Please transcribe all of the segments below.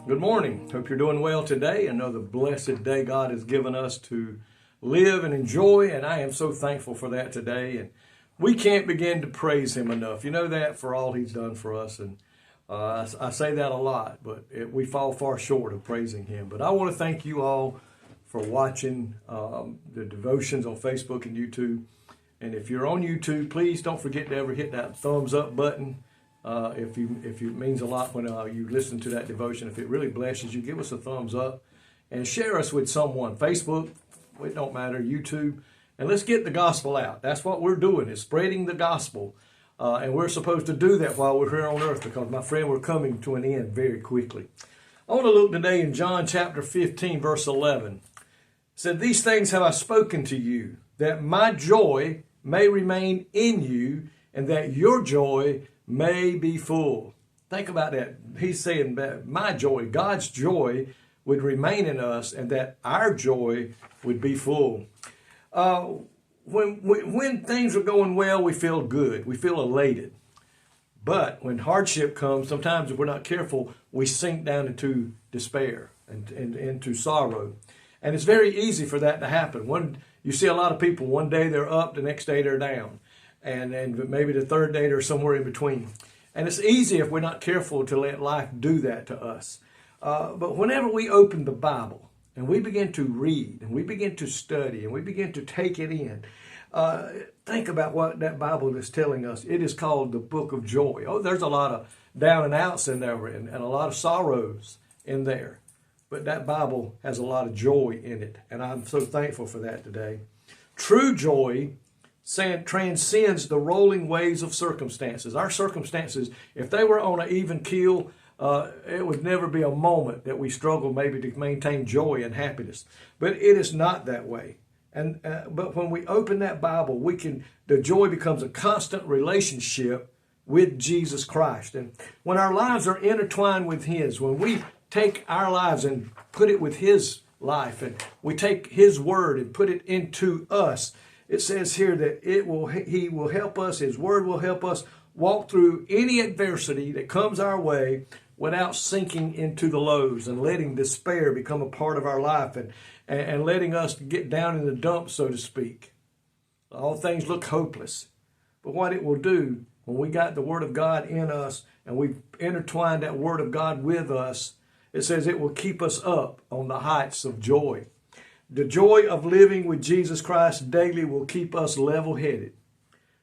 Good morning. Hope you're doing well today. Another blessed day God has given us to live and enjoy, and I am so thankful for that today. And we can't begin to praise Him enough. You know that, for all He's done for us. And I say that a lot, but we fall far short of praising Him. But I want to thank you all for watching the devotions on Facebook and YouTube. And if you're on YouTube, please don't forget to ever hit that thumbs up button. If it means a lot when you listen to that devotion. If it really blesses you, give us a thumbs up and share us with someone. Facebook, it don't matter, YouTube, and let's get the gospel out. That's what we're doing, is spreading the gospel. And we're supposed to do that while we're here on earth, because, my friend, we're coming to an end very quickly. I want to look today in John chapter 15, verse 11. It said, "These things have I spoken to you, that my joy may remain in you, and that your joy may be full." Think about that. He's saying that my joy, God's joy, would remain in us, and that our joy would be full. When things are going well, we feel good. We feel elated. But when hardship comes, sometimes if we're not careful, we sink down into despair and into sorrow. And it's very easy for that to happen. You see a lot of people, one day they're up, the next day they're down. And maybe the third day they're somewhere in between. And it's easy, if we're not careful, to let life do that to us. But whenever we open the Bible and we begin to read and we begin to study and we begin to take it in, think about what that Bible is telling us. It is called the book of joy. Oh, there's a lot of down and outs in there and a lot of sorrows in there. But that Bible has a lot of joy in it. And I'm so thankful for that today. True joy transcends the rolling waves of circumstances. Our circumstances, if they were on an even keel, it would never be a moment that we struggle maybe to maintain joy and happiness. But it is not that way. But when we open that Bible, the joy becomes a constant relationship with Jesus Christ. And when our lives are intertwined with His, when we take our lives and put it with His life, and we take His word and put it into us, it says here that He will help us, His word will help us walk through any adversity that comes our way without sinking into the lows and letting despair become a part of our life and letting us get down in the dumps, so to speak. All things look hopeless. But what it will do, when we got the Word of God in us and we intertwine that Word of God with us, it says it will keep us up on the heights of joy. The joy of living with Jesus Christ daily will keep us level-headed,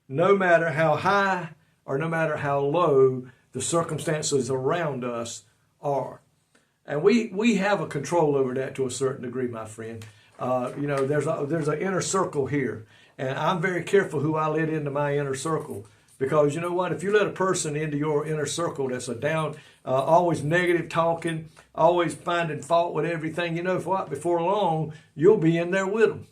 no matter how high or no matter how low the circumstances around us are. And we have a control over that to a certain degree, my friend. There's an inner circle here, and I'm very careful who I let into my inner circle. Because you know what? If you let a person into your inner circle that's always negative talking, always finding fault with everything, you know what? Before long, you'll be in there with them.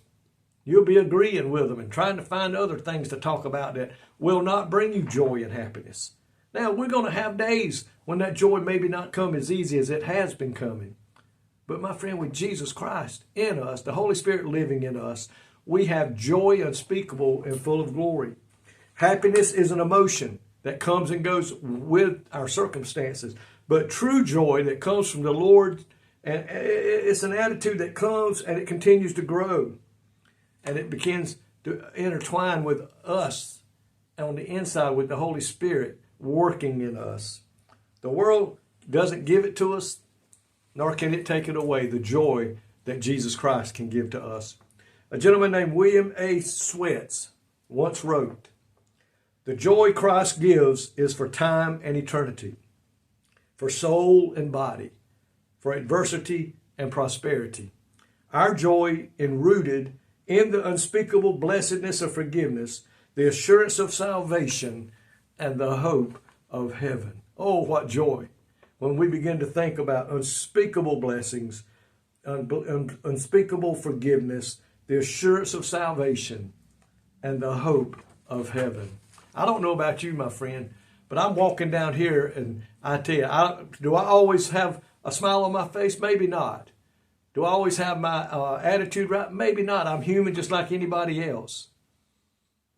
You'll be agreeing with them and trying to find other things to talk about that will not bring you joy and happiness. Now, we're going to have days when that joy maybe not come as easy as it has been coming. But my friend, with Jesus Christ in us, the Holy Spirit living in us, we have joy unspeakable and full of glory. Happiness is an emotion that comes and goes with our circumstances. But true joy that comes from the Lord, and it's an attitude that comes and it continues to grow. And it begins to intertwine with us on the inside with the Holy Spirit working in us. The world doesn't give it to us, nor can it take it away, the joy that Jesus Christ can give to us. A gentleman named William A. Sweats once wrote, "The joy Christ gives is for time and eternity, for soul and body, for adversity and prosperity. Our joy enrooted in the unspeakable blessedness of forgiveness, the assurance of salvation, and the hope of heaven." Oh, what joy when we begin to think about unspeakable blessings, unspeakable forgiveness, the assurance of salvation, and the hope of heaven. I don't know about you, my friend, but I'm walking down here and I tell you, do I always have a smile on my face? Maybe not. Do I always have my attitude right? Maybe not. I'm human just like anybody else.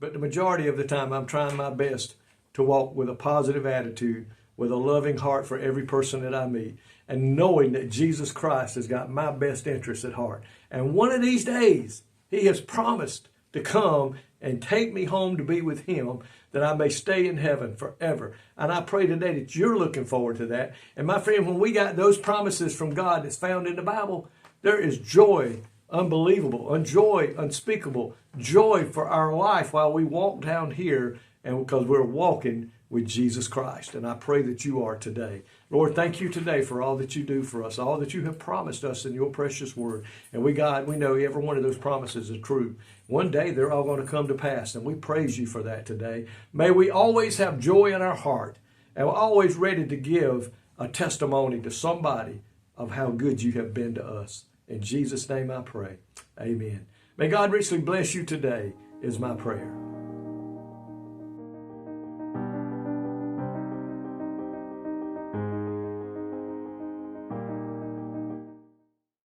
But the majority of the time, I'm trying my best to walk with a positive attitude, with a loving heart for every person that I meet. and knowing that Jesus Christ has got my best interests at heart. And one of these days, he has promised to come and take me home to be with him, that I may stay in heaven forever. And I pray today that you're looking forward to that. And my friend, when we got those promises from God that's found in the Bible, there is joy unbelievable, and joy unspeakable, joy for our life while we walk down here, and because we're walking with Jesus Christ. And I pray that you are today. Lord, thank you today for all that you do for us, all that you have promised us in your precious word. And God, we know every one of those promises is true. One day they're all going to come to pass, and we praise you for that today. May we always have joy in our heart, and we're always ready to give a testimony to somebody of how good you have been to us. In Jesus' name I pray. Amen. May God richly bless you today is my prayer.